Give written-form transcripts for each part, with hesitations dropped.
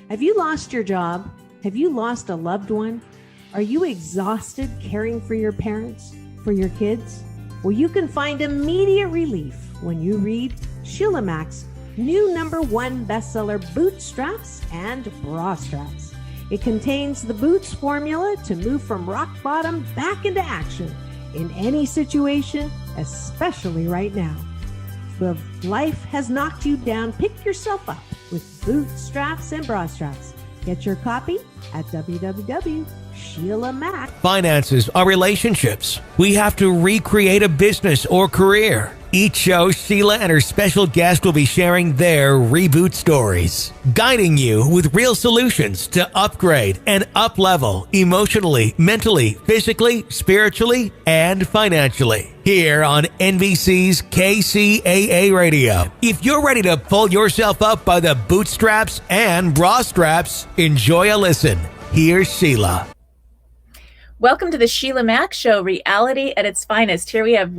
Have you lost your job? Have you lost a loved one? Are you exhausted caring for your parents, for your kids? Well, you can find immediate relief when you read Sheila Mack's new #1 bestseller, Bootstraps and Bra Straps. It contains the Boots formula to move from rock bottom back into action in any situation, especially right now. If life has knocked you down, pick yourself up with Bootstraps and Bra Straps. Get your copy at www.SheilaMack. Finances are relationships. We have to recreate a business or career. Each show, Sheila and her special guest will be sharing their reboot stories, guiding you with real solutions to upgrade and up-level emotionally, mentally, physically, spiritually, and financially. Here on NBC's KCAA Radio. If you're ready to pull yourself up by the bootstraps and bra straps, enjoy a listen. Here's Sheila. Welcome to the Sheila Mack Show, reality at its finest. Here we have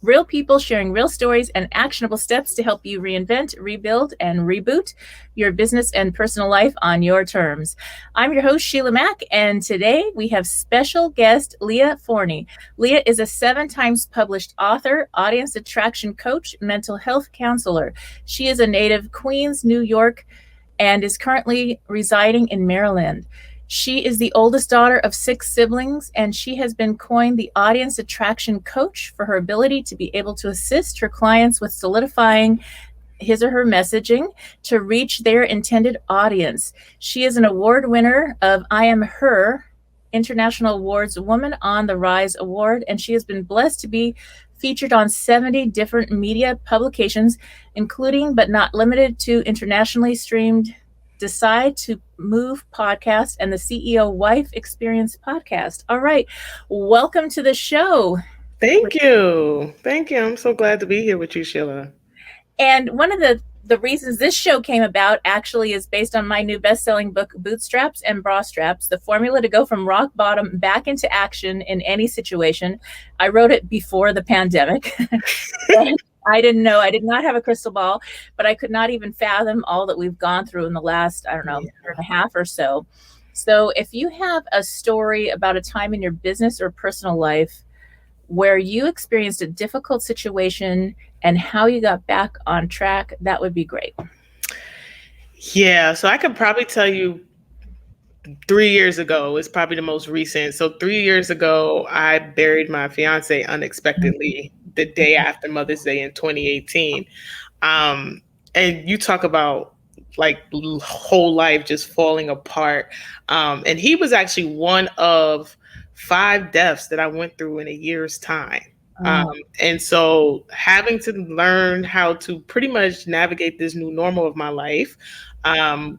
real people sharing real stories and actionable steps to help you reinvent, rebuild, and reboot your business and personal life on your terms. I'm your host, Sheila Mack, and today we have special guest Leah Forney. Leah is a 7 times published author, audience attraction coach, mental health counselor. She is a native Queens, New York, and is currently residing in Maryland. She is the oldest daughter of 6 siblings, and she has been coined the audience attraction coach for her ability to be able to assist her clients with solidifying his or her messaging to reach their intended audience. She is an award winner of H.E.R International Awards Woman on the Rise Award, and she has been blessed to be featured on 70 different media publications, including but not limited to internationally streamed Decide to Move podcast and the CEO Wife Experience podcast. All right. Welcome to the show. Thank you. I'm so glad to be here with you, Sheila. And one of the reasons this show came about actually is based on my new best-selling book, Bootstraps and Bra Straps, the formula to go from rock bottom back into action in any situation. I wrote it before the pandemic. I didn't know. I did not have a crystal ball, but I could not even fathom all that we've gone through in the last, year and a half or so. So if you have a story about a time in your business or personal life where you experienced a difficult situation and how you got back on track, that would be great. Yeah, so I could probably tell you 3 years ago is probably the most recent. So 3 years ago, I buried my fiance unexpectedly the day after Mother's Day in 2018. And you talk about like whole life just falling apart. And he was actually one of 5 deaths that I went through in a year's time. And so having to learn how to pretty much navigate this new normal of my life,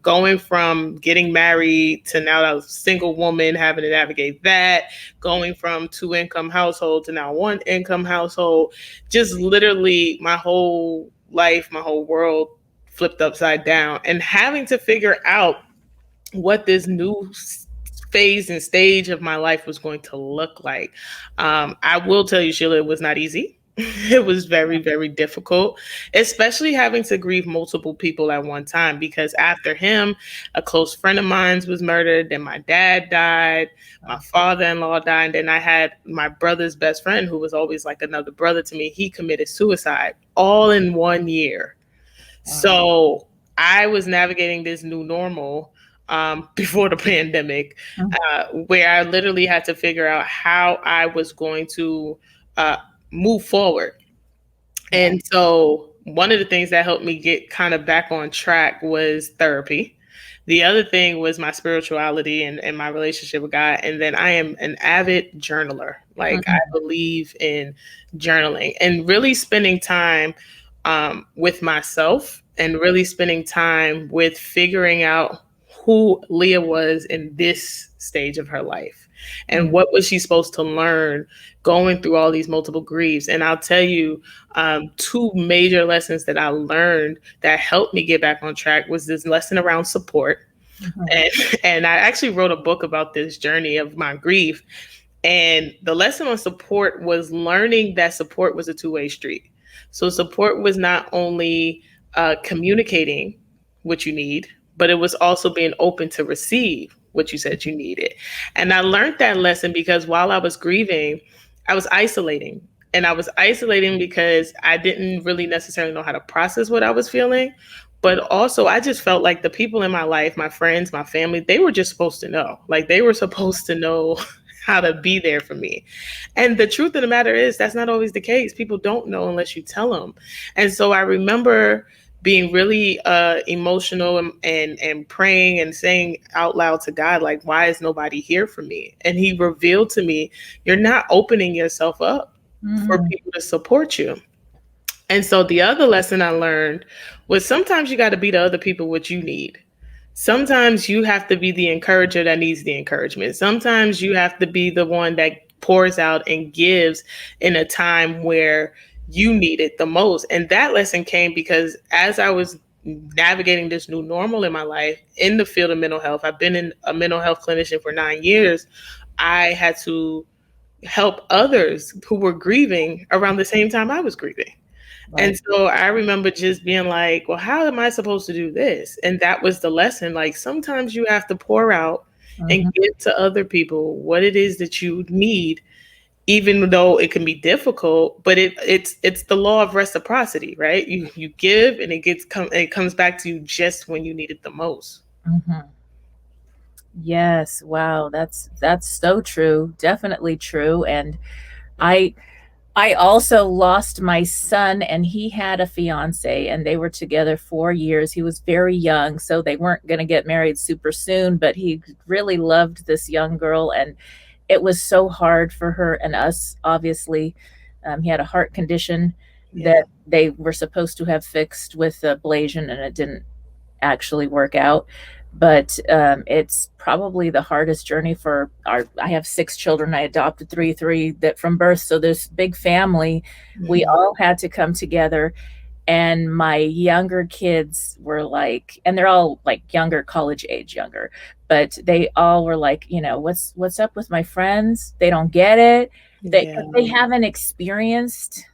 going from getting married to now a single woman, having to navigate that, going from 2-income household to now 1-income household, just literally my whole life, my whole world flipped upside down, and having to figure out what this new phase and stage of my life was going to look like. I will tell you, Sheila, it was not easy. It was very, very difficult, especially having to grieve multiple people at one time, because after him, a close friend of mine was murdered. Then my dad died, my father-in-law died. And then I had my brother's best friend, who was always like another brother to me. He committed suicide all in 1 year. Wow. So I was navigating this new normal before the pandemic, where I literally had to figure out how I was going to move forward. And so one of the things that helped me get kind of back on track was therapy. The other thing was my spirituality and my relationship with God. And then I am an avid journaler. Like I believe in journaling and really spending time with myself and really spending time with figuring out who Leah was in this stage of her life and what was she supposed to learn going through all these multiple griefs. And I'll tell you, 2 major lessons that I learned that helped me get back on track was this lesson around support. And I actually wrote a book about this journey of my grief. And the lesson on support was learning that support was a 2-way street. So support was not only communicating what you need, but it was also being open to receive what you said you needed. And I learned that lesson because while I was grieving, I was isolating. And I was isolating because I didn't really necessarily know how to process what I was feeling. But also, I just felt like the people in my life, my friends, my family, they were just supposed to know. Like, they were supposed to know how to be there for me. And the truth of the matter is, that's not always the case. People don't know unless you tell them. And so I remember being really emotional and praying and saying out loud to God, like, why is nobody here for me? And he revealed to me, you're not opening yourself up for people to support you. And so the other lesson I learned was sometimes you got to be the other people what you need. Sometimes you have to be the encourager that needs the encouragement. Sometimes you have to be the one that pours out and gives in a time where you need it the most. And that lesson came because as I was navigating this new normal in my life in the field of mental health, I've been in a mental health clinician for 9 years. I had to help others who were grieving around the same time I was grieving. Right. And so I remember just being like, well, how am I supposed to do this? And that was the lesson. Like, sometimes you have to pour out and give to other people what it is that you need, even though it can be difficult, but it's the law of reciprocity, right? You give and it comes back to you just when you need it the most. Yes. Wow. That's so true. Definitely true. And I also lost my son, and he had a fiance, and they were together 4 years. He was very young, so they weren't going to get married super soon, but he really loved this young girl, and it was so hard for her and us, obviously. He had a heart condition that they were supposed to have fixed with ablation, and it didn't actually work out. But it's probably the hardest journey for I have 6 children. I adopted three that from birth. So this big family, we all had to come together. And my younger kids were like, and they're all like younger, college age younger, but they all were like, what's up with my friends? They don't get it. They haven't experienced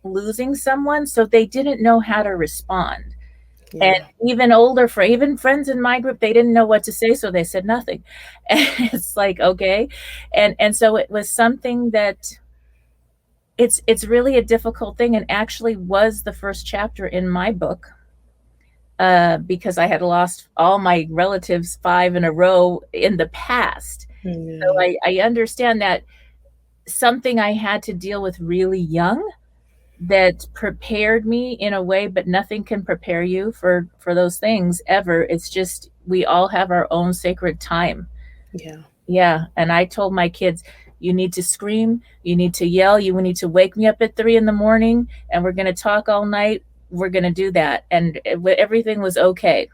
losing someone, so they didn't know how to respond. And even older, even friends in my group, they didn't know what to say, so they said nothing. And it's like, okay. And so it was something that it's really a difficult thing, and actually was the first chapter in my book, because I had lost all my relatives 5 in a row in the past. So I understand that something I had to deal with really young that prepared me in a way, but nothing can prepare you for those things ever. It's just, we all have our own sacred time. Yeah. And I told my kids, you need to scream, you need to yell, you need to wake me up at 3 a.m, and we're going to talk all night. We're going to do that. And everything was okay.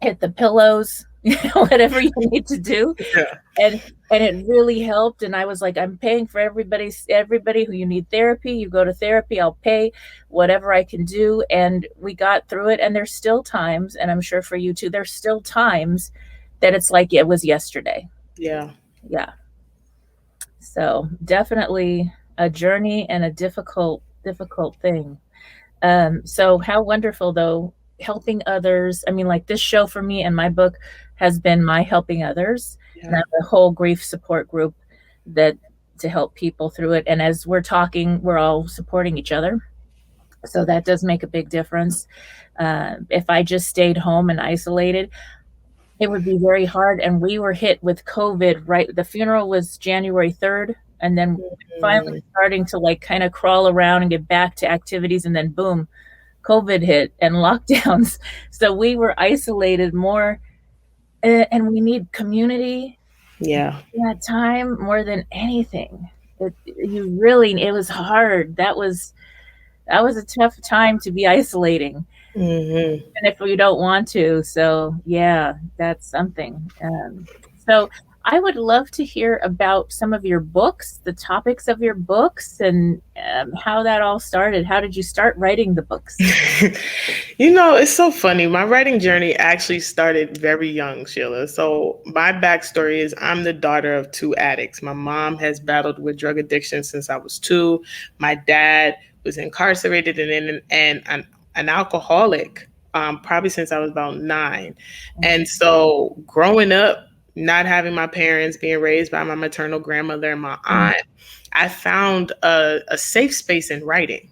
Hit the pillows, whatever you need to do. And it really helped. And I was like, I'm paying for everybody who you need therapy, you go to therapy, I'll pay whatever I can do. And we got through it. And there's still times, and I'm sure for you too, there's still times that it's like it was yesterday. Yeah. So definitely a journey and a difficult thing. So how wonderful though, helping others. I mean, like, this show for me and my book has been my helping others. And I have a whole grief support group to help people through it. And as we're talking, we're all supporting each other. So that does make a big difference. If I just stayed home and isolated, it would be very hard. And we were hit with COVID, right? The funeral was January 3rd. And then finally starting to like kind of crawl around and get back to activities. And then boom, COVID hit and lockdowns. So we were isolated more, and we need community. That time more than anything. It was hard. That was a tough time to be isolating, and if you don't want to. So yeah, that's something. So I would love to hear about some of your books, the topics of your books, and how that all started. How did you start writing the books? It's so funny. My writing journey actually started very young, Sheila. So my backstory is I'm the daughter of 2 addicts. My mom has battled with drug addiction since I was 2. My dad was incarcerated and an alcoholic probably since I was about 9. And so growing up, not having my parents, being raised by my maternal grandmother and my aunt, I found a safe space in writing.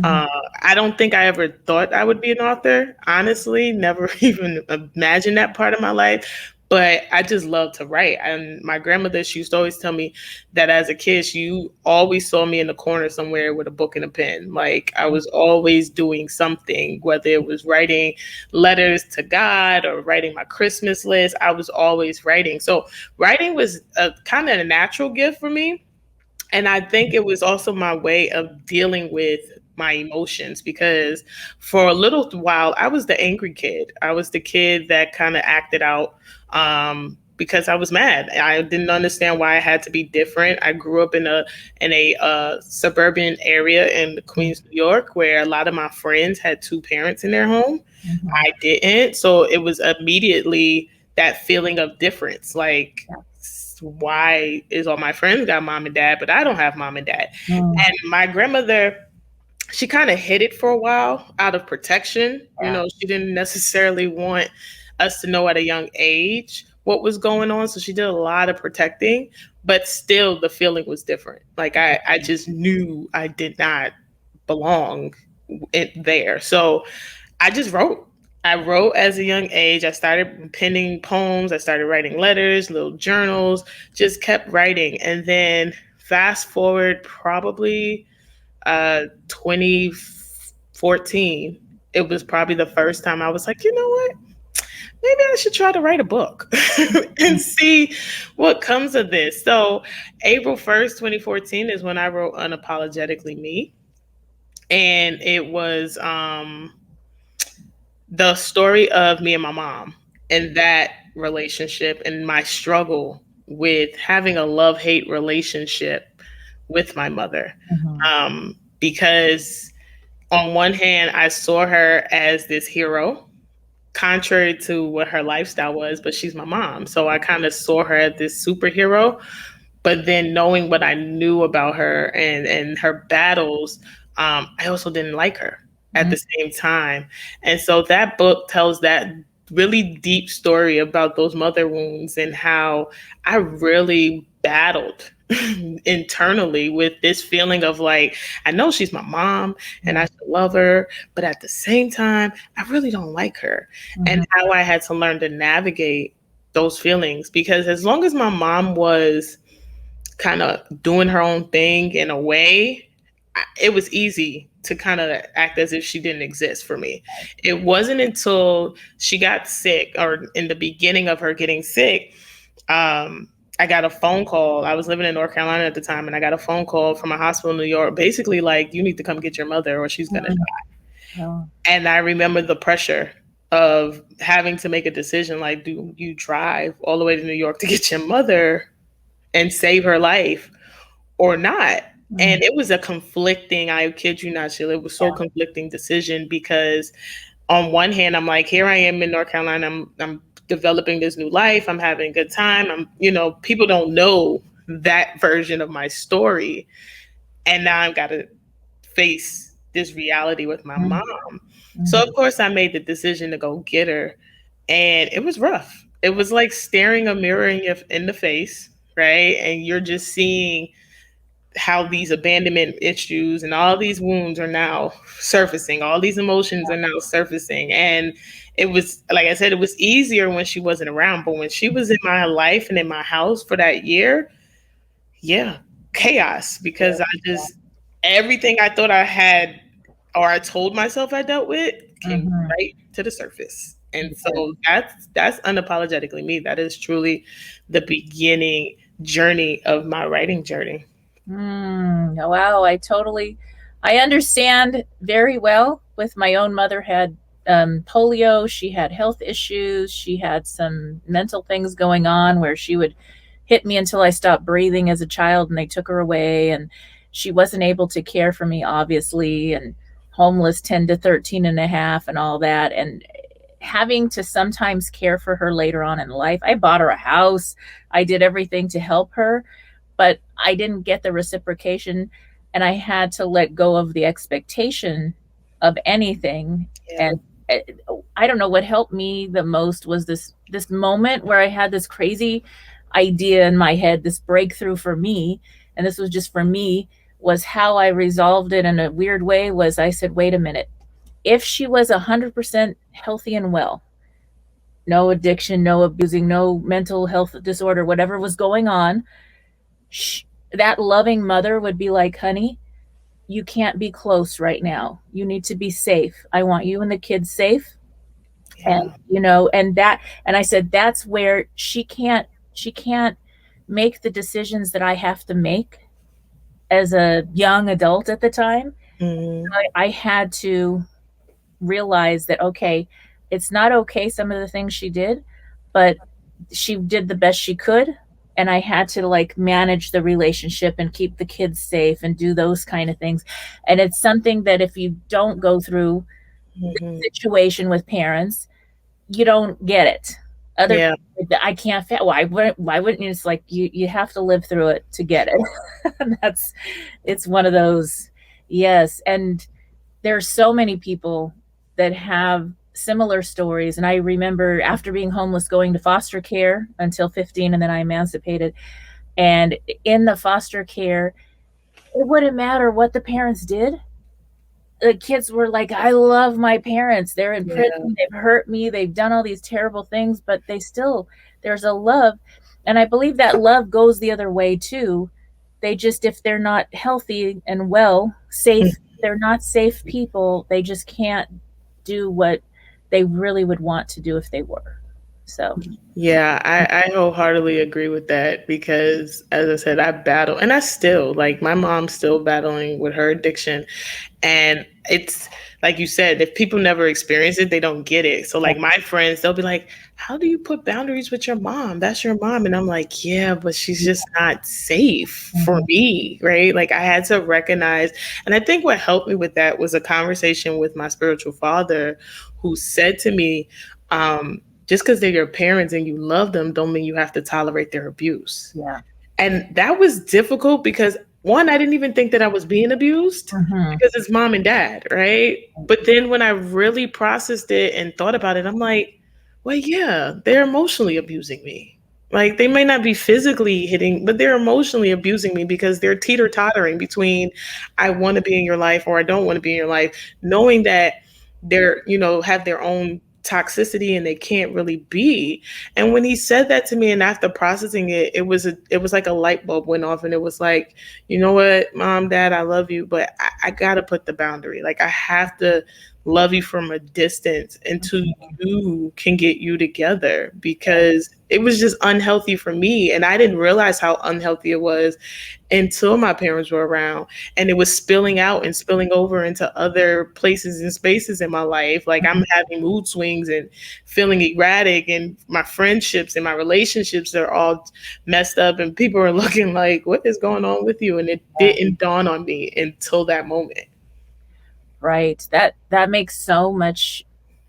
I don't think I ever thought I would be an author. Honestly, never even imagined that part of my life. But I just love to write. And my grandmother, she used to always tell me that as a kid, you always saw me in the corner somewhere with a book and a pen. Like I was always doing something, whether it was writing letters to God or writing my Christmas list. I was always writing. So writing was a kind of a natural gift for me. And I think it was also my way of dealing with my emotions, because for a little while I was the angry kid. I was the kid that kind of acted out because I was mad. I didn't understand why I had to be different. I grew up in a suburban area in Queens, New York, where a lot of my friends had 2 parents in their home. I didn't. So it was immediately that feeling of difference. Like, why is all my friends got mom and dad, but I don't have mom and dad? And my grandmother, she kind of hid it for a while out of protection. She didn't necessarily want us to know at a young age what was going on. So she did a lot of protecting, but still the feeling was different. Like I just knew I did not belong there. So I just wrote. I wrote as a young age. I started penning poems. I started writing letters, little journals, just kept writing. And then fast forward probably 2014, it was probably the first time I was like, you know what? Maybe I should try to write a book and see what comes of this. So April 1st, 2014 is when I wrote Unapologetically Me. And it was the story of me and my mom and that relationship and my struggle with having a love-hate relationship with my mother. Because on one hand, I saw her as this hero, contrary to what her lifestyle was, but she's my mom. So I kind of saw her as this superhero. But then knowing what I knew about her and her battles, I also didn't like her at the same time. And so that book tells that really deep story about those mother wounds and how I really battled internally with this feeling of like, I know she's my mom and I should love her, but at the same time, I really don't like her. And how I had to learn to navigate those feelings, because as long as my mom was kind of doing her own thing in a way, it was easy to kind of act as if she didn't exist for me. It wasn't until she got sick, or in the beginning of her getting sick, I got a phone call. I was living in North Carolina at the time, and I got a phone call from a hospital in New York, basically like, you need to come get your mother or she's going to die. And I remember the pressure of having to make a decision, like, do you drive all the way to New York to get your mother and save her life or not? And it was a conflicting, I kid you not, Sheila, it was so conflicting decision, because on one hand, I'm like, here I am in North Carolina, I'm developing this new life, I'm having a good time, people don't know that version of my story. And now I've got to face this reality with my mom. So of course I made the decision to go get her. And it was rough. It was like staring a mirror in the face, right? And you're just seeing how these abandonment issues and all these wounds are now surfacing. All these emotions are now surfacing. And it was, like I said, it was easier when she wasn't around. But when she was in my life and in my house for that year, chaos. Because everything I thought I had, or I told myself I dealt with, came right to the surface. And so that's Unapologetically Me. That is truly the beginning journey of my writing journey. Wow, I understand very well. With my own mother had polio. She had health issues. She had some mental things going on where she would hit me until I stopped breathing as a child, and they took her away, and she wasn't able to care for me, obviously, and homeless 10 to 13 and a half and all that. And having to sometimes care for her later on in life. I bought her a house. I did everything to help her, but I didn't get the reciprocation, and I had to let go of the expectation of anything I don't know, what helped me the most was this moment where I had this crazy idea in my head, this breakthrough for me, and this was just for me, was how I resolved it in a weird way was I said, wait a minute, if she was 100% healthy and well, no addiction, no abusing, no mental health disorder, whatever was going on, that loving mother would be like, honey, you can't be close right now. You need to be safe. I want you and the kids safe. Yeah. And, and I said, that's where she can't make the decisions that I have to make as a young adult at the time. Mm-hmm. I had to realize that, okay, it's not okay, some of the things she did, but she did the best she could. And I had to like manage the relationship and keep the kids safe and do those kind of things. And it's something that if you don't go through Mm-hmm. the situation with parents, you don't get it. Yeah. I can't. Why wouldn't you? It's like you have to live through it to get it. It's one of those. Yes, and there's so many people that have similar stories. And I remember after being homeless, going to foster care until 15, and then I emancipated. And in the foster care, it wouldn't matter what the parents did. The kids were like, I love my parents. They're in prison. They've hurt me. They've done all these terrible things, but there's a love. And I believe that love goes the other way too. They just, if they're not healthy and well, safe, they're not safe people. They just can't do what they really would want to do if they were. So Yeah, I wholeheartely agree with that because, as I said, I battle, and I still, like, my mom's still battling with her addiction. And it's like you said, if people never experience it, they don't get it. So, like, my friends, they'll be like, how do you put boundaries with your mom? That's your mom. And I'm like, yeah, but she's just not safe for me, right? Like, I had to recognize. And I think what helped me with that was a conversation with my spiritual father, who said to me, just because they're your parents and you love them don't mean you have to tolerate their abuse. yeah. And that was difficult because, one, I didn't even think that I was being abused because it's mom and dad, right? But then when I really processed it and thought about it, I'm like, well, yeah, they're emotionally abusing me. Like, they may not be physically hitting, but they're emotionally abusing me because they're teeter-tottering between I want to be in your life or I don't want to be in your life, knowing that they're, have their own toxicity and they can't really be. And when he said that to me, and after processing it, it was like a light bulb went off, and it was like, you know what, mom, dad, I love you, but I gotta put the boundary. Like, I have to love you from a distance until you can get you together, because it was just unhealthy for me. And I didn't realize how unhealthy it was until my parents were around, and it was spilling out and spilling over into other places and spaces in my life. Like, I'm having mood swings and feeling erratic, and my friendships and my relationships are all messed up, and people are looking like, what is going on with you? And it didn't dawn on me until that moment. Right. That makes so much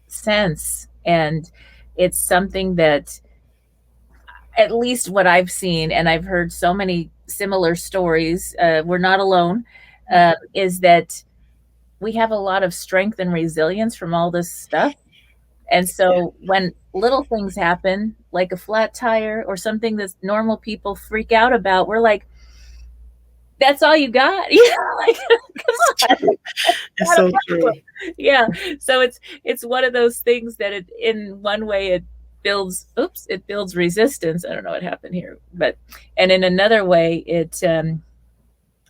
sense. And it's something that, at least what I've seen, and I've heard so many similar stories, we're not alone, is that we have a lot of strength and resilience from all this stuff. And so when little things happen, like a flat tire or something that normal people freak out about, we're like, that's all you got? Like, come on. It's so true. Yeah. So it's one of those things that in one way it builds resistance. I don't know what happened here, and in another way it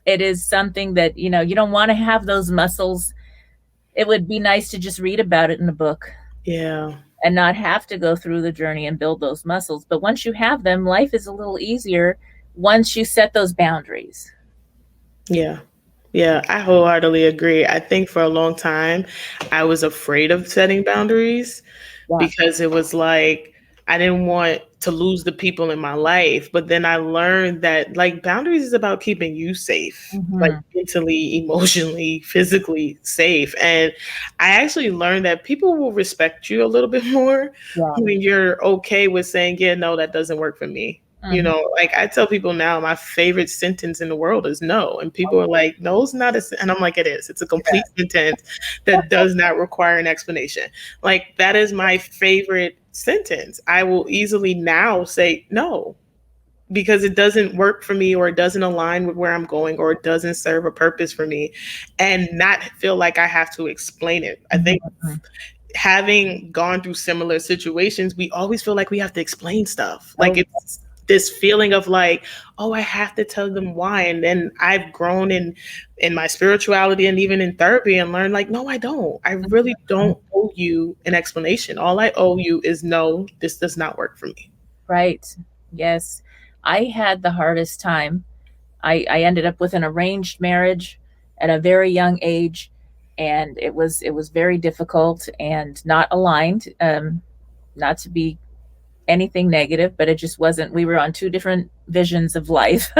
is something that, you don't want to have those muscles. It would be nice to just read about it in a book. Yeah. And not have to go through the journey and build those muscles. But once you have them, life is a little easier once you set those boundaries. Yeah. Yeah, I wholeheartedly agree. I think for a long time, I was afraid of setting boundaries because it was like, I didn't want to lose the people in my life. But then I learned that, like, boundaries is about keeping you safe, like mentally, emotionally, physically safe. And I actually learned that people will respect you a little bit more when you're okay with saying, yeah, no, that doesn't work for me. You know, like I tell people now, my favorite sentence in the world is no. And people are like, no, it's not and I'm like, it is. It's a complete sentence that does not require an explanation. Like that is my favorite sentence. I will easily now say no because it doesn't work for me or it doesn't align with where I'm going or it doesn't serve a purpose for me and not feel like I have to explain it. I think having gone through similar situations, we always feel like we have to explain stuff. Like it's this feeling of like, oh, I have to tell them why. And then I've grown in my spirituality and even in therapy and learned like, no, I don't. I really don't owe you an explanation. All I owe you is no, this does not work for me. Right. Yes. I had the hardest time. I ended up with an arranged marriage at a very young age, and it was very difficult and not aligned. Not to be anything negative, but it just wasn't. We were on two different visions of life,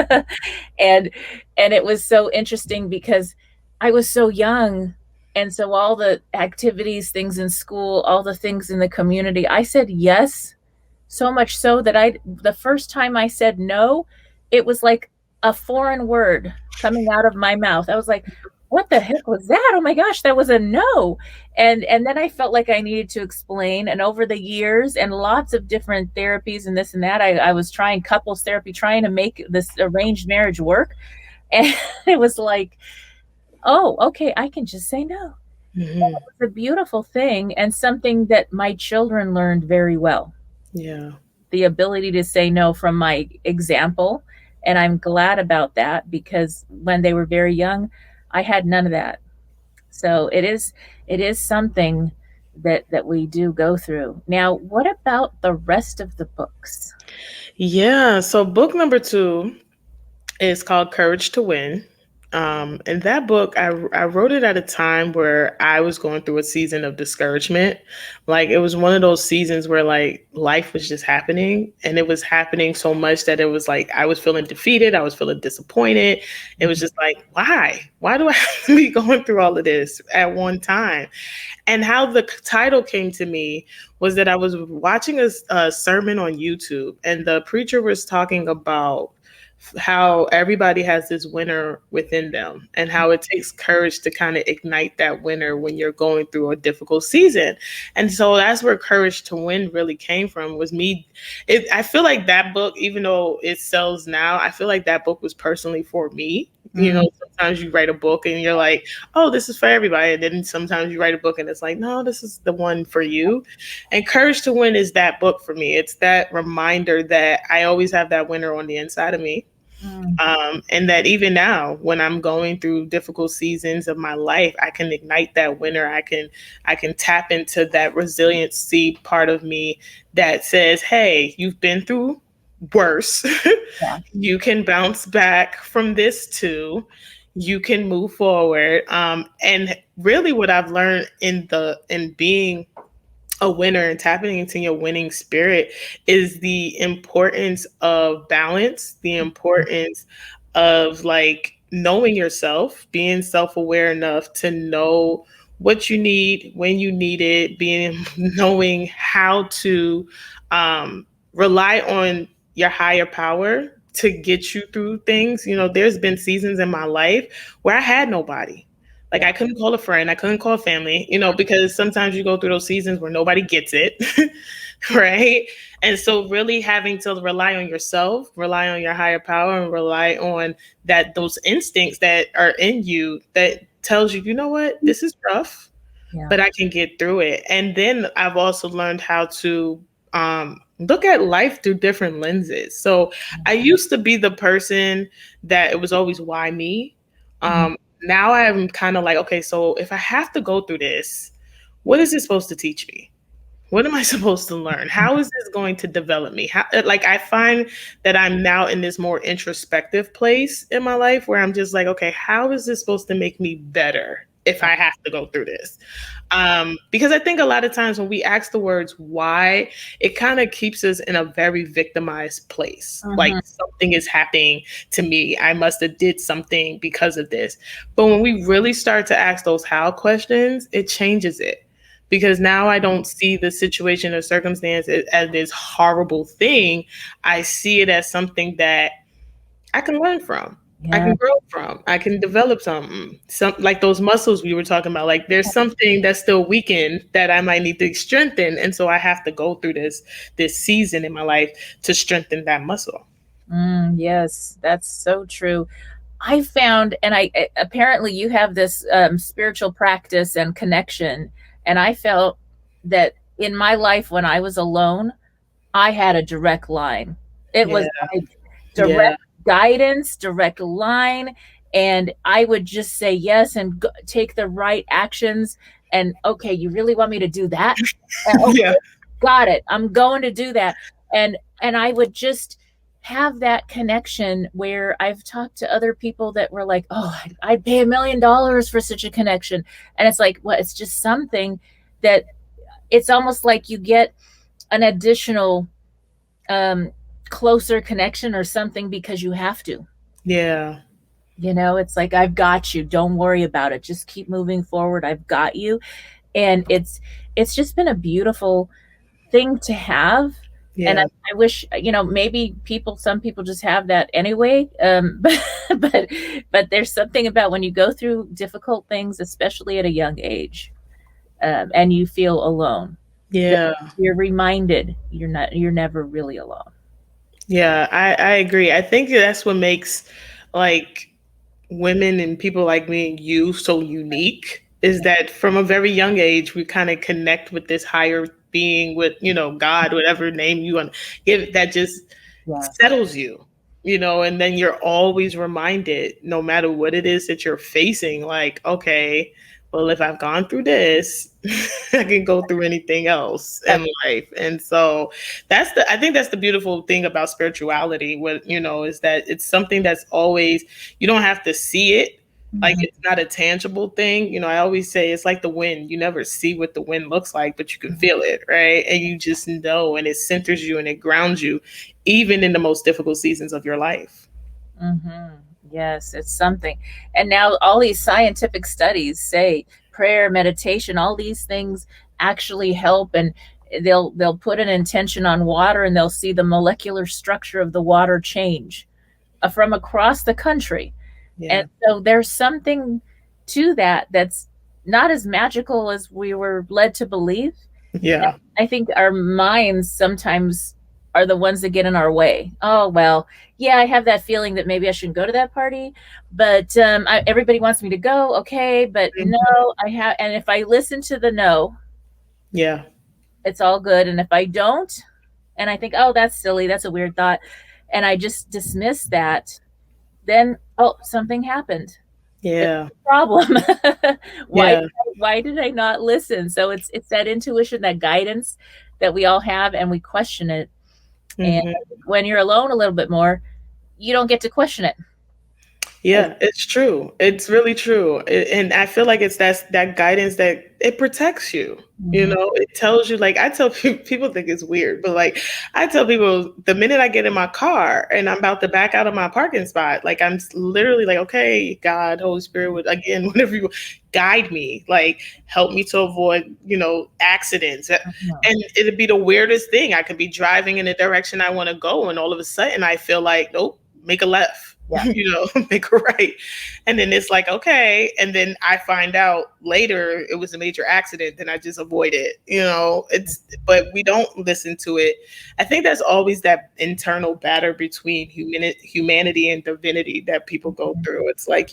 and it was so interesting because I was so young, and so all the activities, things in school, all the things in the community, I said yes. So much so that the first time I said no, it was like a foreign word coming out of my mouth. I was like, what the heck was that? Oh my gosh, that was a no. And then I felt like I needed to explain. And over the years and lots of different therapies and this and that, I was trying couples therapy, trying to make this arranged marriage work. And it was like, oh, okay, I can just say no. It was a beautiful thing and something that my children learned very well. Yeah. The ability to say no from my example. And I'm glad about that because when they were very young, I had none of that. So it is something that we do go through. Now, what about the rest of the books? Yeah. So book number 2 is called Courage to Win. And that book, I wrote it at a time where I was going through a season of discouragement. Like it was one of those seasons where like life was just happening and it was happening so much that it was like, I was feeling defeated. I was feeling disappointed. It was just like, why do I have to be going through all of this at one time? And how the title came to me was that I was watching a sermon on YouTube and the preacher was talking about how everybody has this winner within them and how it takes courage to kind of ignite that winner when you're going through a difficult season. And so that's where Courage to Win really came from, was me. I feel like that book, even though it sells now, I feel like that book was personally for me. You know, sometimes you write a book and you're like, oh, this is for everybody. And then sometimes you write a book and it's like, no, this is the one for you. And Courage to Win is that book for me. It's that reminder that I always have that winner on the inside of me. And that even now, when I'm going through difficult seasons of my life, I can ignite that winner. I can tap into that resiliency part of me that says, hey, you've been through worse. Yeah. You can bounce back from this too. You can move forward. And really what I've learned in being a winner and tapping into your winning spirit is the importance of balance, the importance of like knowing yourself, being self-aware enough to know what you need, when you need it, knowing how to rely on your higher power to get you through things. You know, there's been seasons in my life where I had nobody. Like I couldn't call a friend, I couldn't call family, you know, because sometimes you go through those seasons where nobody gets it, right? And so really having to rely on yourself, rely on your higher power, and rely on those instincts that are in you that tells you, you know what, this is rough, but I can get through it. And then I've also learned how to look at life through different lenses. So I used to be the person that it was always, why me? Now I'm kind of like, okay, so if I have to go through this, what is it supposed to teach me? What am I supposed to learn? How is this going to develop me? Like I find that I'm now in this more introspective place in my life where I'm just like, okay, how is this supposed to make me better if I have to go through this? Because I think a lot of times when we ask the words why, it kind of keeps us in a very victimized place. Like something is happening to me. I must have did something because of this. But when we really start to ask those how questions, it changes it. because now I don't see the situation or circumstance as this horrible thing. I see it as something that I can learn from. I Yeah. can grow from. I can develop something. Some like those muscles we were talking about. Like there's something that's still weakened that I might need to strengthen, and so I have to go through this season in my life to strengthen that muscle. Yes, that's so true. I found, and apparently you have this spiritual practice and connection, and I felt that in my life when I was alone, I had a direct line. It Yeah, was like yeah, direct guidance, direct line, and I would just say yes and take the right actions. And okay, you really want me to do that? yeah, Okay, got it. I'm going to do that. And I would just have that connection where I've talked to other people that were like, "Oh, I'd pay $1 million for such a connection." And it's like, well, it's just something that it's almost like you get an additional closer connection or something because you have to. yeah, It's like, I've got you. Don't worry about it. Just keep moving forward. I've got you. And it's just been a beautiful thing to have. And yeah, I wish, maybe some people just have that anyway. But but there's something about when you go through difficult things, especially at a young age, and you feel alone, that yeah. you're reminded you're never really alone. Yeah, I agree. I think that's what makes like women and people like me and you so unique is that from a very young age we kind of connect with this higher being, with God, whatever name you want to give, that just Yeah. settles you, and then you're always reminded, no matter what it is that you're facing, like, okay, well, if I've gone through this, I can go through anything else in life. And so I think that's the beautiful thing about spirituality, what, is that it's something that's always, you don't have to see it. Like Mhm. it's not a tangible thing. I always say it's like the wind. You never see what the wind looks like, but you can feel it, right? And you just know, and it centers you and it grounds you, even in the most difficult seasons of your life. Mm-hmm. Yes, it's something. And now all these scientific studies say prayer, meditation, all these things actually help. And they'll put an intention on water, and they'll see the molecular structure of the water change from across the country. And Yeah. so there's something to that that's not as magical as we were led to believe. Yeah. I think our minds sometimes are the ones that get in our way. Oh, well, yeah, I have that feeling that maybe I shouldn't go to that party, but everybody wants me to go. Okay, but Mhm. no, and if I listen to the no, Yeah. it's all good. And if I don't, and I think, oh, that's silly, that's a weird thought, and I just dismiss that, then, oh, something happened. There's Yeah. a problem. why Yeah. why did I not listen? So it's that intuition, that guidance that we all have, and we question it. And Hmm. when you're alone a little bit more, you don't get to question it. Yeah, it's true. It's really true. And I feel like it's that guidance that it protects you. Mhm. It tells you, like, I tell people think it's weird, but like I tell people the minute I get in my car and I'm about to back out of my parking spot, like I'm literally like, okay, God, Holy Spirit would again, whenever you guide me, like help me to avoid, accidents. Mhm. And it'd be the weirdest thing. I could be driving in the direction I want to go, and all of a sudden I feel like, nope, make a left. Yeah. Make a right. And then it's like, okay. And then I find out later it was a major accident, then I just avoid it. But we don't listen to it. I think that's always that internal battle between humanity and divinity that people go through. It's like,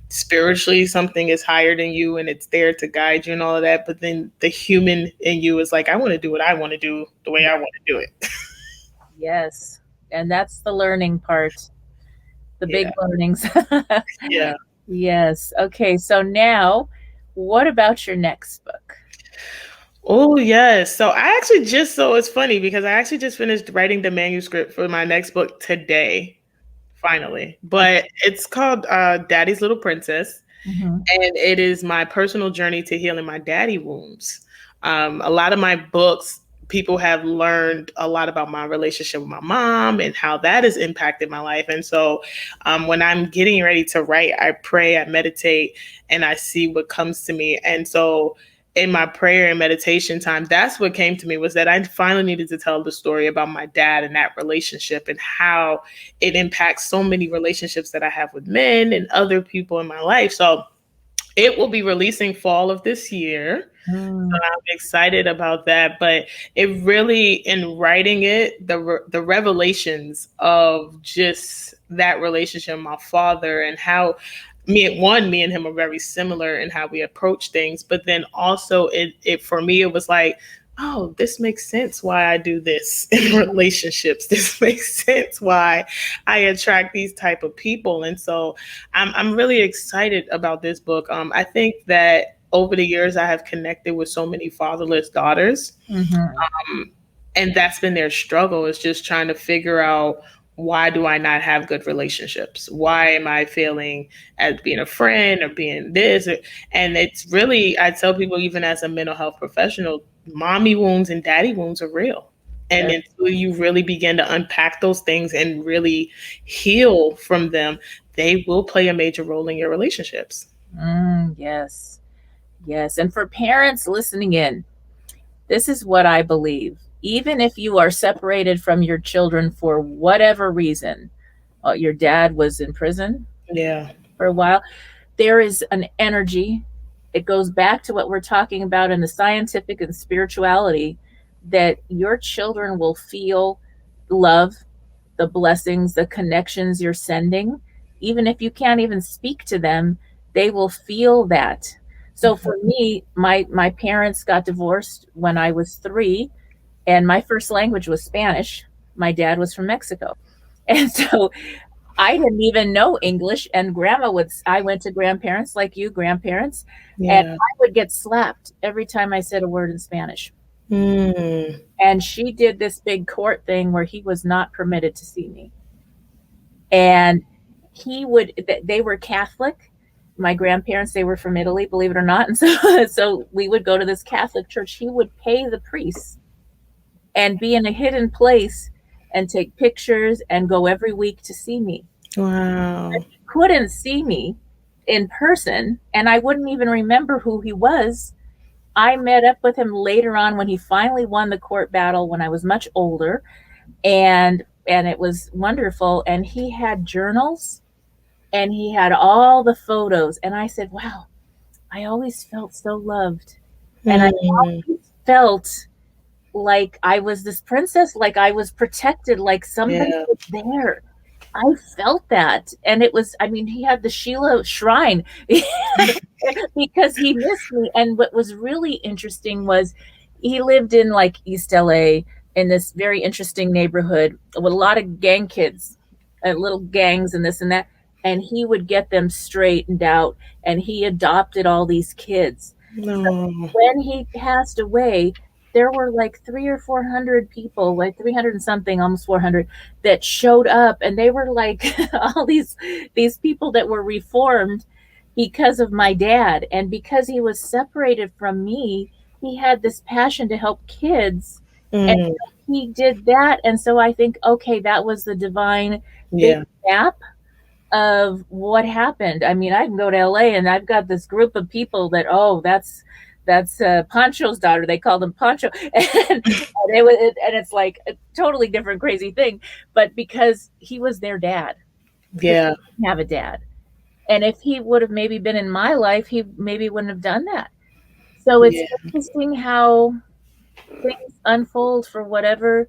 spiritually something is higher than you and it's there to guide you and all of that. But then the human in you is like, I want to do what I want to do the way I want to do it. Yes. And that's the learning part, the big Yeah. learnings. Yeah. Yes. Okay. So now, what about your next book? Oh, yes. So it's funny because I actually just finished writing the manuscript for my next book today, finally. But it's called Daddy's Little Princess. Mhm. And it is my personal journey to healing my daddy wounds. A lot of my books, people have learned a lot about my relationship with my mom and how that has impacted my life. And so when I'm getting ready to write, I pray, I meditate, and I see what comes to me. And so in my prayer and meditation time, that's what came to me, was that I finally needed to tell the story about my dad and that relationship and how it impacts so many relationships that I have with men and other people in my life. So it will be releasing fall of this year. So I'm excited about that. But it really, in writing it, the revelations of just that relationship with my father, and how me and him are very similar in how we approach things. But then also it for me, it was like, oh, this makes sense why I do this in relationships. This makes sense why I attract these type of people. And so I'm really excited about this book. I think that over the years, I have connected with so many fatherless daughters. And that's been their struggle, is just trying to figure out, why do I not have good relationships? Why am I failing at being a friend or being this? And it's really, I tell people, even as a mental health professional, mommy wounds and daddy wounds are real. And until you really begin to unpack those things and really heal from them, they will play a major role in your relationships. Yes. Yes. And for parents listening in, this is what I believe. Even if you are separated from your children for whatever reason, your dad was in prison for a while, there is an energy. It goes back to what we're talking about in the scientific and spirituality, that your children will feel love, the blessings, the connections you're sending. Even if you can't even speak to them, they will feel that. So for me, my parents got divorced when I was 3, and my first language was Spanish. My dad was from Mexico. And so I didn't even know English, and I went to grandparents like you, grandparents, and I would get slapped every time I said a word in Spanish. And she did this big court thing where he was not permitted to see me. And they were Catholic. My grandparents, they were from Italy, believe it or not. And so we would go to this Catholic church. He would pay the priests and be in a hidden place and take pictures and go every week to see me. Wow. He couldn't see me in person, and I wouldn't even remember who he was. I met up with him later on when he finally won the court battle when I was much older, and it was wonderful. And he had journals, and he had all the photos. And I said, wow, I always felt so loved. And I always felt like I was this princess, like I was protected, like somebody was there. I felt that. And it was, he had the Sheila shrine because he missed me. And what was really interesting was he lived in like East LA, in this very interesting neighborhood with a lot of gang kids, little gangs and this and that. And he would get them straightened out, and he adopted all these kids. So when he passed away, there were like 300 or 400 people, like 300 and something, almost 400, that showed up, and they were like all these people that were reformed because of my dad. And because he was separated from me, he had this passion to help kids, and he did that. And so I think, okay, that was the divine big gap of what happened. I can go to LA and I've got this group of people that, that's Pancho's daughter. They called him Pancho. And it's like a totally different crazy thing. But because he was their dad. He didn't have a dad. And if he would have maybe been in my life, he maybe wouldn't have done that. So it's interesting how things unfold for whatever.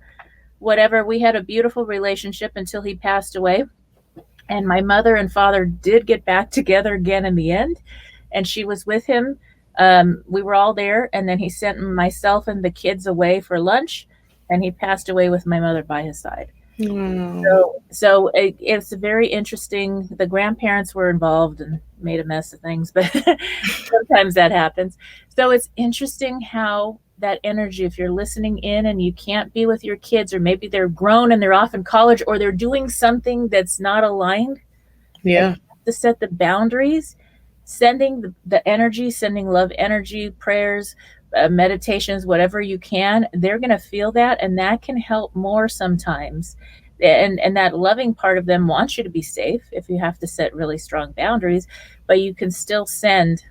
We had a beautiful relationship until he passed away. And my mother and father did get back together again in the end. And she was with him. We were all there. And then he sent myself and the kids away for lunch. And he passed away with my mother by his side. So it's very interesting. The grandparents were involved and made a mess of things. But sometimes that happens. So it's interesting how that energy, if you're listening in and you can't be with your kids, or maybe they're grown and they're off in college, or they're doing something that's not aligned, you have to set the boundaries, sending the energy, sending love energy, prayers, meditations, whatever you can, they're going to feel that, and that can help more sometimes. And that loving part of them wants you to be safe if you have to set really strong boundaries, but you can still send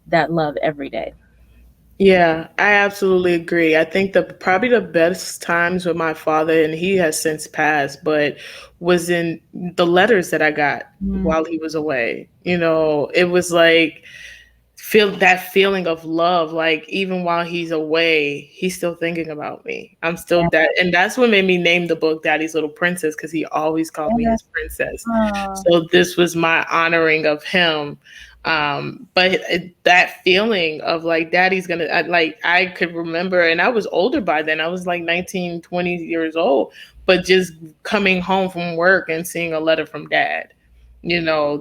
that love every day. Yeah, I absolutely agree. I think the probably the best times with my father, and he has since passed, but was in the letters that I got Mm, while he was away. It was like feel that feeling of love, like even while he's away, he's still thinking about me. I'm still that, and that's what made me name the book Daddy's Little Princess, because he always called me yeah. his princess. Oh, So this was my honoring of him. But that feeling of like daddy's gonna I could remember, and I was older by then. I was like 19, 20 years old, but just coming home from work and seeing a letter from dad,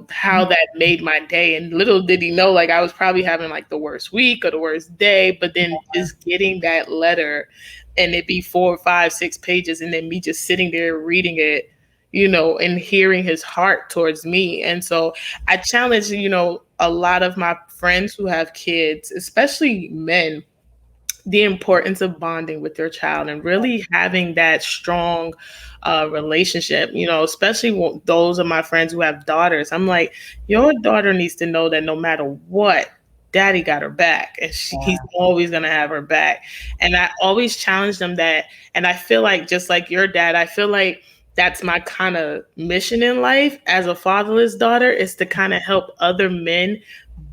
how that made my day. And little did he know, like I was probably having like the worst week or the worst day, but then just getting that letter and it be 4, 5, 6 pages, and then me just sitting there reading it, and hearing his heart towards me. And so I challenge, a lot of my friends who have kids, especially men, the importance of bonding with your child and really having that strong relationship, especially those of my friends who have daughters. I'm like, your daughter needs to know that no matter what, daddy got her back, and he's always going to have her back. And I always challenge them that. And I feel like, just like your dad, I feel like that's my kind of mission in life as a fatherless daughter, is to kind of help other men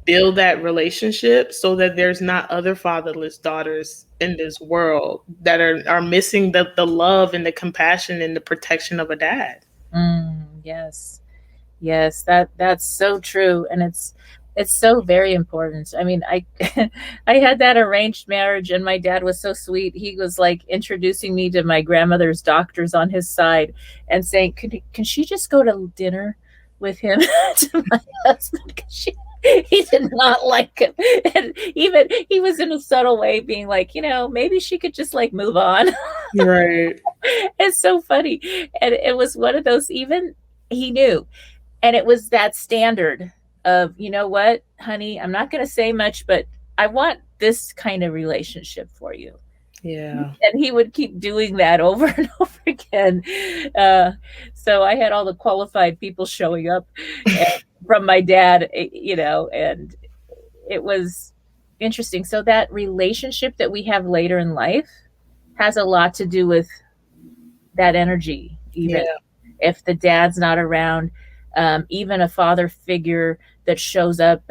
build that relationship so that there's not other fatherless daughters in this world that are missing the love and the compassion and the protection of a dad. yes. Yes, that's so true, and it's so very important. I mean, I I had that arranged marriage, and my dad was so sweet. He was like introducing me to my grandmother's doctors on his side and saying, can she just go to dinner with him?" To my husband, 'cause he did not like him. And even he was in a subtle way being like, maybe she could just like move on. Right. It's so funny. And it was one of those, even he knew. And it was that standard of, you know what, honey, I'm not going to say much, but I want this kind of relationship for you. Yeah. And he would keep doing that over and over again. So I had all the qualified people showing up from my dad, and it was interesting. So that relationship that we have later in life has a lot to do with that energy, even Yeah. if the dad's not around. Even a father figure that shows up,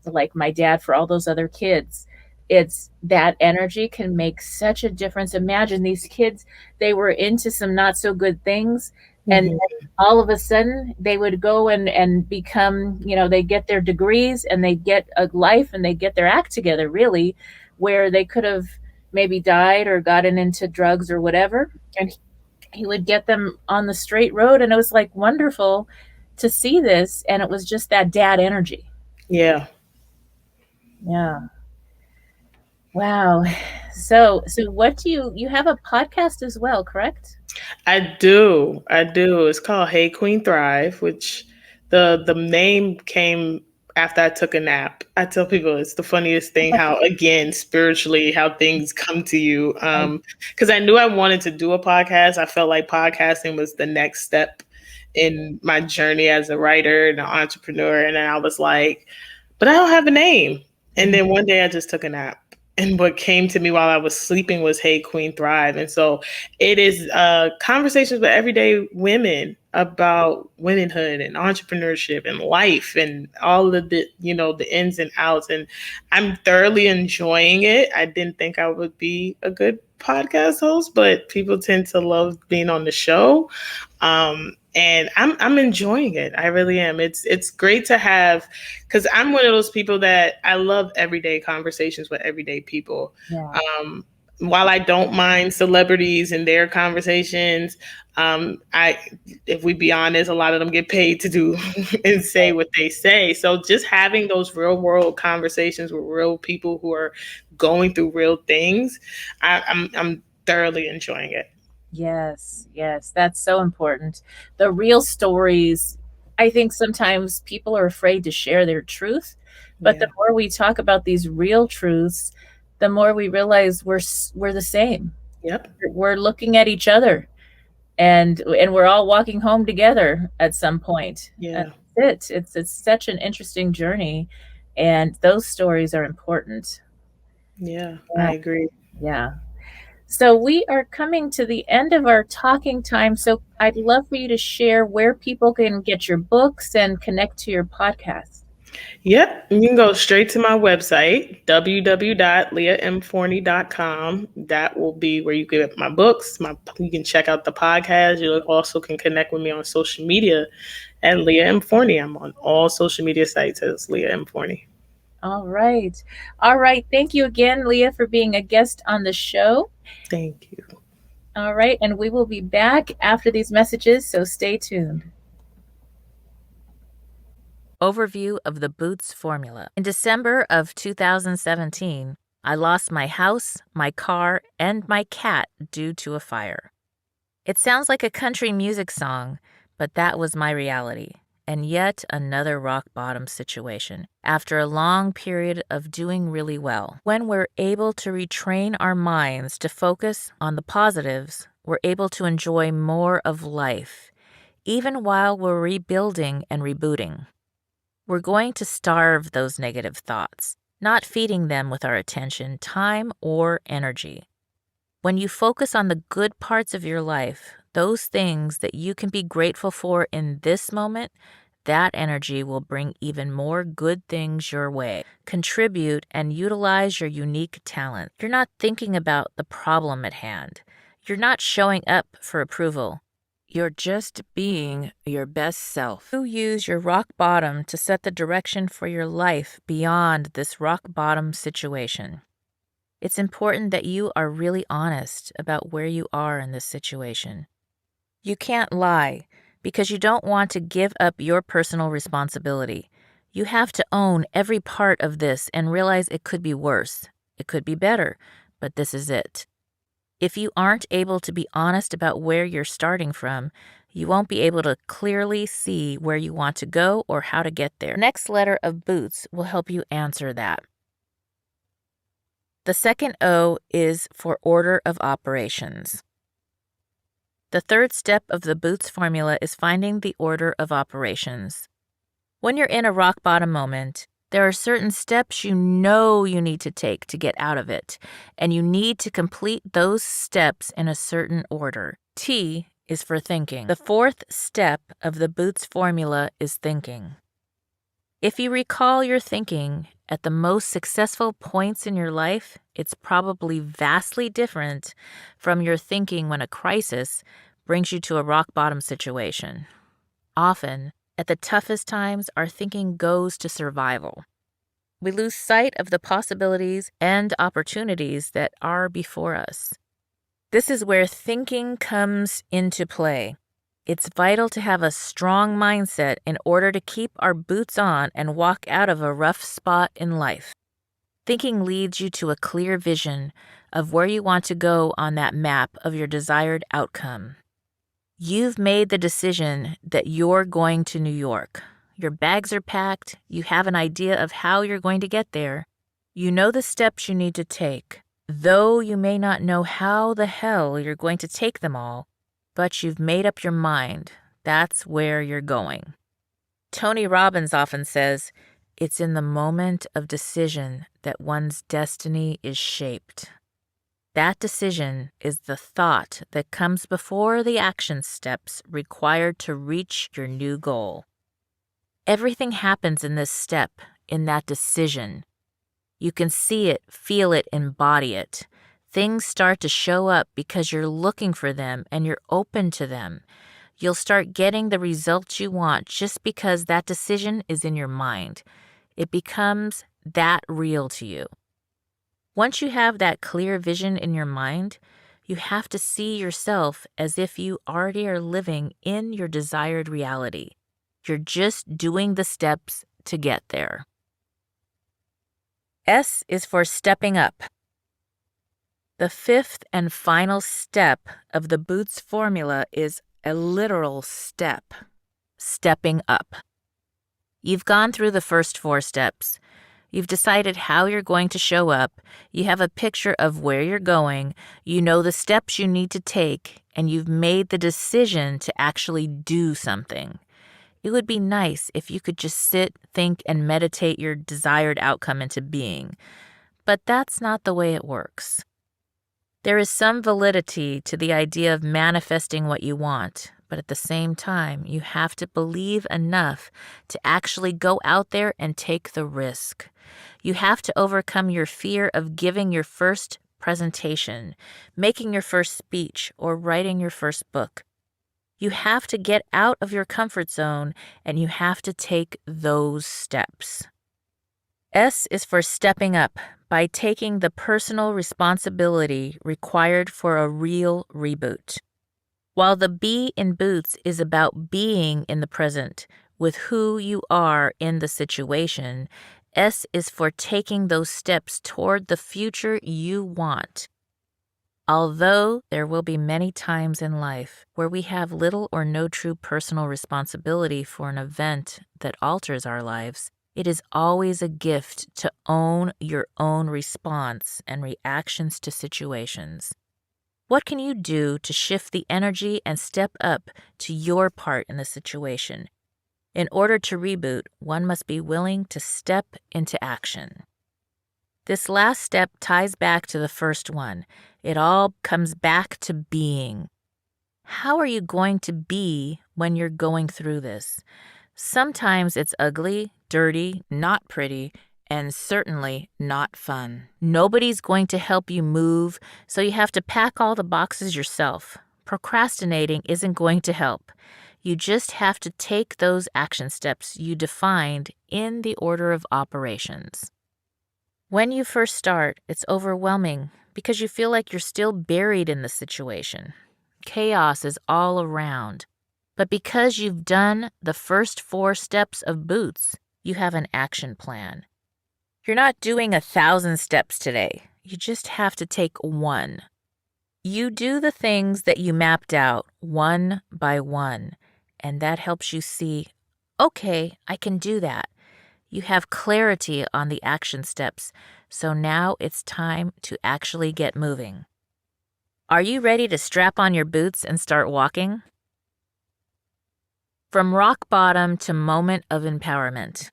like my dad, for all those other kids, it's that energy can make such a difference. Imagine these kids, they were into some not so good things, and Mhm. then all of a sudden they would go and become, they get their degrees and they get a life and they get their act together, really, where they could have maybe died or gotten into drugs or whatever. And he would get them on the straight road, and it was like wonderful to see this. And it was just that dad energy. Yeah. Yeah. Wow. So what do you have a podcast as well, correct? I do. I do. It's called Hey Queen Thrive, which the name came after I took a nap. I tell people it's the funniest thing how, again, spiritually, how things come to you. Because I knew I wanted to do a podcast. I felt like podcasting was the next step in my journey as a writer and an entrepreneur. And then I was like, but I don't have a name. And then one day I just took a nap. And what came to me while I was sleeping was Hey Queen Thrive. And so it is conversations with everyday women about womanhood and entrepreneurship and life and all of the ins and outs. And I'm thoroughly enjoying it. I didn't think I would be a good podcast host, but people tend to love being on the show. And I'm enjoying it. I really am. It's great to have, because I'm one of those people that I love everyday conversations with everyday people. Yeah. While I don't mind celebrities and their conversations, if we be honest, a lot of them get paid to do and say what they say. So just having those real world conversations with real people who are going through real things, I'm thoroughly enjoying it. Yes, yes, that's so important. The real stories, I think sometimes people are afraid to share their truth, but Yeah. the more we talk about these real truths, the more we realize we're the same. Yep. We're looking at each other, and we're all walking home together at some point. Yeah. That's it. It's such an interesting journey, and those stories are important. Yeah, Yeah. I agree. Yeah. So we are coming to the end of our talking time. So I'd love for you to share where people can get your books and connect to your podcast. Yep, you can go straight to my website, www.leahmforney.com. That will be where you can get my books. You can check out the podcast. You also can connect with me on social media at Leah M. Forney. I'm on all social media sites as Leah M. Forney. All right. All right. Thank you again, Leah, for being a guest on the show. Thank you. All right. And we will be back after these messages, so stay tuned. Overview of the Boots formula. In December of 2017, I lost my house, my car, and my cat due to a fire. It sounds like a country music song, but that was my reality, and yet another rock bottom situation. After a long period of doing really well, when we're able to retrain our minds to focus on the positives, we're able to enjoy more of life, even while we're rebuilding and rebooting. We're going to starve those negative thoughts, not feeding them with our attention, time, or energy. When you focus on the good parts of your life, those things that you can be grateful for in this moment, that energy will bring even more good things your way. Contribute and utilize your unique talent. You're not thinking about the problem at hand. You're not showing up for approval. You're just being your best self. You use your rock bottom to set the direction for your life beyond this rock bottom situation. It's important that you are really honest about where you are in this situation. You can't lie because you don't want to give up your personal responsibility. You have to own every part of this and realize it could be worse. It could be better, but this is it. If you aren't able to be honest about where you're starting from, you won't be able to clearly see where you want to go or how to get there. The next letter of Boots will help you answer that. The second O is for order of operations. The third step of the Boots formula is finding the order of operations. When you're in a rock bottom moment, there are certain steps you know you need to take to get out of it, and you need to complete those steps in a certain order. T is for thinking. The fourth step of the Boots formula is thinking. If you recall your thinking at the most successful points in your life, it's probably vastly different from your thinking when a crisis brings you to a rock bottom situation. Often, at the toughest times, our thinking goes to survival. We lose sight of the possibilities and opportunities that are before us. This is where thinking comes into play. It's vital to have a strong mindset in order to keep our boots on and walk out of a rough spot in life. Thinking leads you to a clear vision of where you want to go on that map of your desired outcome. You've made the decision that you're going to New York. Your bags are packed. You have an idea of how you're going to get there. You know the steps you need to take, though you may not know how the hell you're going to take them all, but you've made up your mind. That's where you're going. Tony Robbins often says, it's in the moment of decision that one's destiny is shaped. That decision is the thought that comes before the action steps required to reach your new goal. Everything happens in this step, in that decision. You can see it, feel it, embody it. Things start to show up because you're looking for them and you're open to them. You'll start getting the results you want just because that decision is in your mind. It becomes that real to you. Once you have that clear vision in your mind, you have to see yourself as if you already are living in your desired reality. You're just doing the steps to get there. S is for stepping up. The fifth and final step of the Boots formula is a literal step, stepping up. You've gone through the first 4 steps. You've decided how you're going to show up. You have a picture of where you're going. You know the steps you need to take, and you've made the decision to actually do something. It would be nice if you could just sit, think, and meditate your desired outcome into being. But that's not the way it works. There is some validity to the idea of manifesting what you want, but at the same time, you have to believe enough to actually go out there and take the risk. You have to overcome your fear of giving your first presentation, making your first speech, or writing your first book. You have to get out of your comfort zone, and you have to take those steps. S is for stepping up by taking the personal responsibility required for a real reboot. While the B in Boots is about being in the present with who you are in the situation, S is for taking those steps toward the future you want. Although there will be many times in life where we have little or no true personal responsibility for an event that alters our lives, it is always a gift to own your own response and reactions to situations. What can you do to shift the energy and step up to your part in the situation? In order to reboot, one must be willing to step into action. This last step ties back to the first one. It all comes back to being. How are you going to be when you're going through this? Sometimes it's ugly, dirty, not pretty, and certainly not fun. Nobody's going to help you move, so you have to pack all the boxes yourself. Procrastinating isn't going to help. You just have to take those action steps you defined in the order of operations. When you first start, it's overwhelming because you feel like you're still buried in the situation. Chaos is all around. But because you've done the first 4 steps of Boots, you have an action plan. You're not doing 1,000 steps today. You just have to take 1. You do the things that you mapped out one by one, and that helps you see, okay, I can do that. You have clarity on the action steps, so now it's time to actually get moving. Are you ready to strap on your boots and start walking? From rock bottom to moment of empowerment.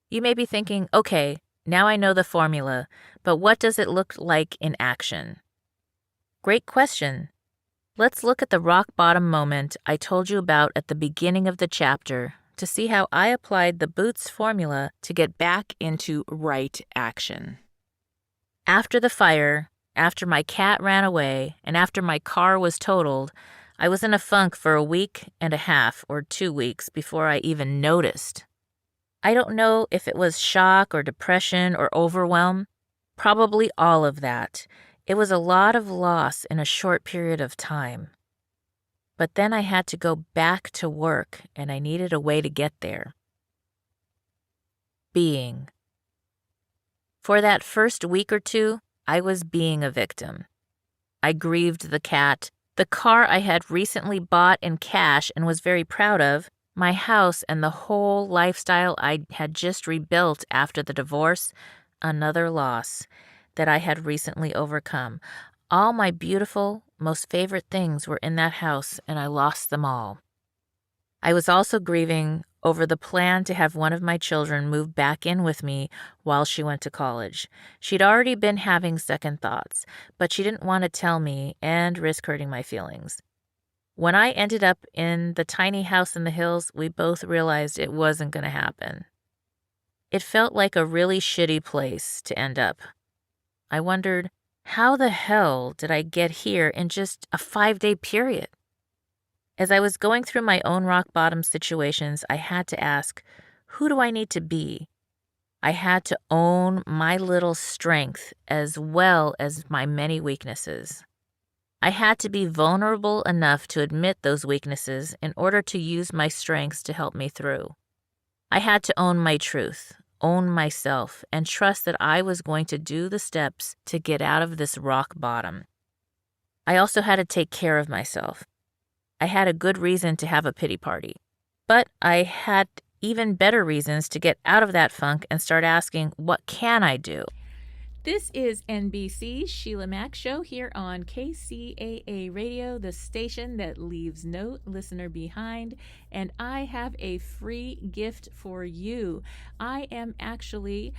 You may be thinking, okay, now I know the formula, but what does it look like in action? Great question. Let's look at the rock bottom moment I told you about at the beginning of the chapter to see how I applied the Boots formula to get back into right action. After the fire, after my cat ran away, and after my car was totaled, I was in a funk for a week and a half or 2 weeks before I even noticed. I don't know if it was shock or depression or overwhelm. Probably all of that. It was a lot of loss in a short period of time. But then I had to go back to work, and I needed a way to get there. Being. For that first week or 2, I was being a victim. I grieved the cat, the car I had recently bought in cash and was very proud of, my house, and the whole lifestyle I had just rebuilt after the divorce, another loss that I had recently overcome. All my beautiful, most favorite things were in that house, and I lost them all. I was also grieving over the plan to have one of my children move back in with me while she went to college. She'd already been having second thoughts, but she didn't want to tell me and risk hurting my feelings. When I ended up in the tiny house in the hills, we both realized it wasn't going to happen. It felt like a really shitty place to end up. I wondered, how the hell did I get here in just a 5-day period? As I was going through my own rock bottom situations, I had to ask, who do I need to be? I had to own my little strength as well as my many weaknesses. I had to be vulnerable enough to admit those weaknesses in order to use my strengths to help me through. I had to own my truth, own myself, and trust that I was going to do the steps to get out of this rock bottom. I also had to take care of myself. I had a good reason to have a pity party, but I had even better reasons to get out of that funk and start asking, what can I do? This is NBC's Sheila Mack Show here on KCAA Radio, the station that leaves no listener behind, and I have a free gift for you. I am actually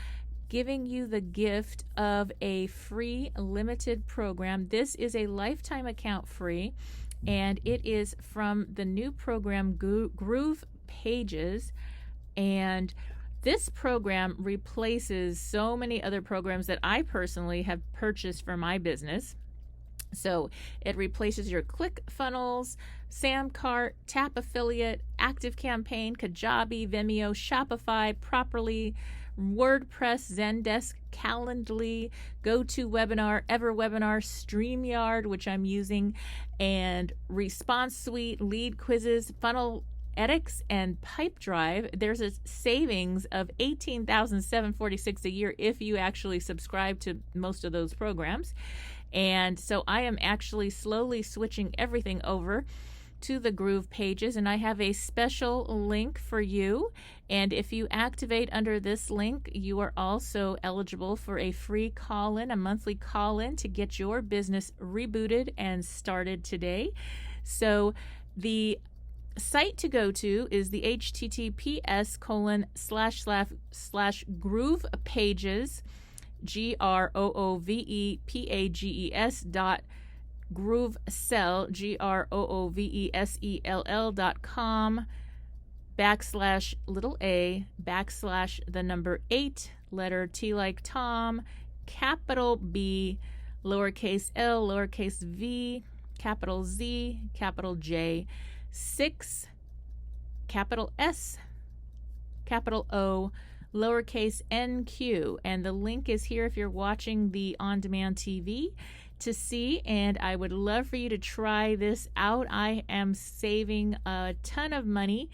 giving you the gift of a free limited program. This is a lifetime account free, and it is from the new program Groove Pages. And this program replaces so many other programs that I personally have purchased for my business. So it replaces your ClickFunnels, SECERTS, Tap Affiliate, Active Campaign, Kajabi, Vimeo, Shopify, Properly, WordPress, Zendesk, Calendly, GoToWebinar, EverWebinar, StreamYard, which I'm using, and Response Suite, Lead Quizzes, Funnel EdX, and Pipedrive. There's a savings of $18,746 a year if you actually subscribe to most of those programs. And so I am actually slowly switching everything over to the Groove Pages, and I have a special link for you. And if you activate under this link, you are also eligible for a free call-in, a monthly call-in to get your business rebooted and started today. So the site to go to is the https://Groove Pages, GROOVEPAGES.GrooveSell, GROOVESELL.com/a/8 letter T like Tom, capital B, lowercase l, lowercase v, capital Z, capital J, 6, capital S, capital O, lowercase nq. And the link is here if you're watching the on-demand TV to see, and I would love for you to try this out. I am saving a ton of money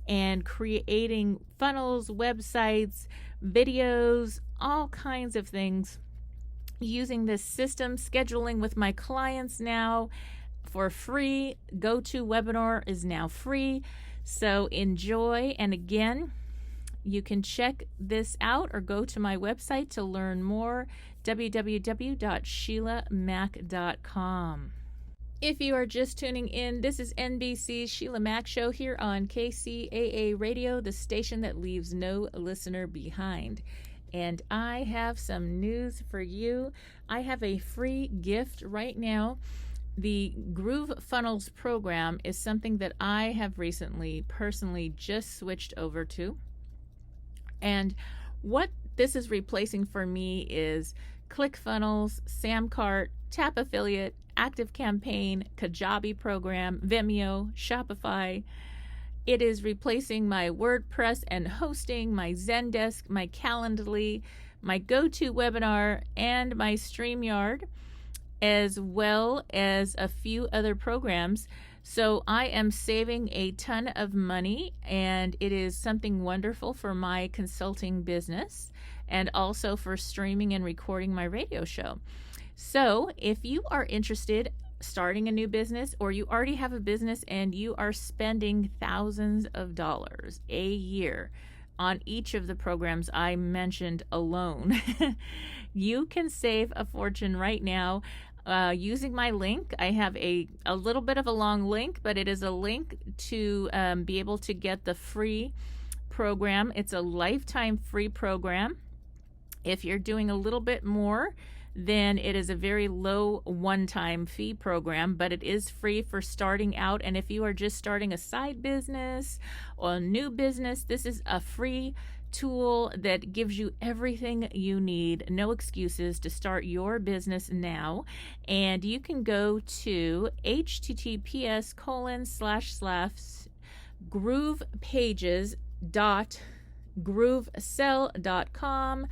and creating funnels, websites, videos, all kinds of things using this system, scheduling with my clients now for free. GoToWebinar is now free, so enjoy. And again, you can check this out or go to my website to learn more, www.SheilaMack.com. If you are just tuning in, this is NBC's Sheila Mack Show here on KCAA Radio, the station that leaves no listener behind. And I have some news for you. I have a free gift right now. The Groove Funnels program is something that I have recently personally just switched over to. And what this is replacing for me is ClickFunnels, SECERTS, Tap Affiliate, Active Campaign, Kajabi program, Vimeo, Shopify. It is replacing my WordPress and hosting, my Zendesk, my Calendly, my GoToWebinar, and my StreamYard, as well as a few other programs. So I am saving a ton of money, and it is something wonderful for my consulting business and also for streaming and recording my radio show. So if you are interested starting a new business, or you already have a business and you are spending thousands of dollars a year on each of the programs I mentioned alone, you can save a fortune right now using my link. I have a little bit of a long link, but it is a link to be able to get the free program. It's a lifetime free program. If you're doing a little bit more, then it is a very low one-time fee program, but it is free for starting out. And if you are just starting a side business or a new business, this is a free tool that gives you everything you need, no excuses, to start your business now. And you can go to https://groovepages.groovesell.com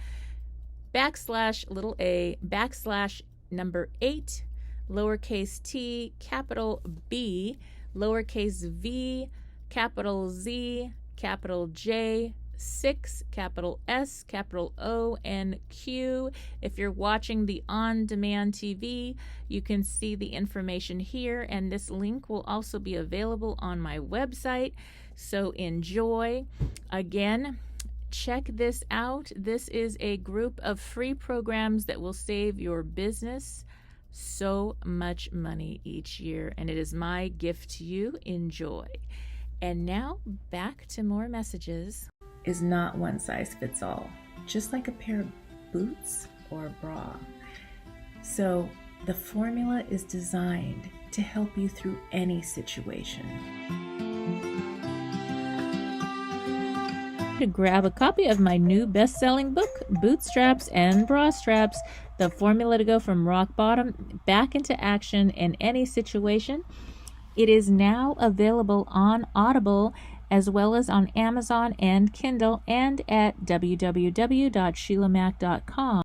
/a/8 lowercase t, capital B, lowercase v, capital Z, capital J, 6, capital S, capital O, and Q. If you're watching the on-demand TV, you can see the information here, and this link will also be available on my website. So enjoy. Again, check this out. This is a group of free programs that will save your business so much money each year, and it is my gift to you. Enjoy. And now back to more messages. Is not one size fits all. Just like a pair of boots or bra. So the formula is designed to help you through any situation. To grab a copy of my new best-selling book, Bootstraps and Bra Straps, the formula to go from rock bottom back into action in any situation. It is now available on Audible as well as on Amazon and Kindle and at www.sheilamac.com.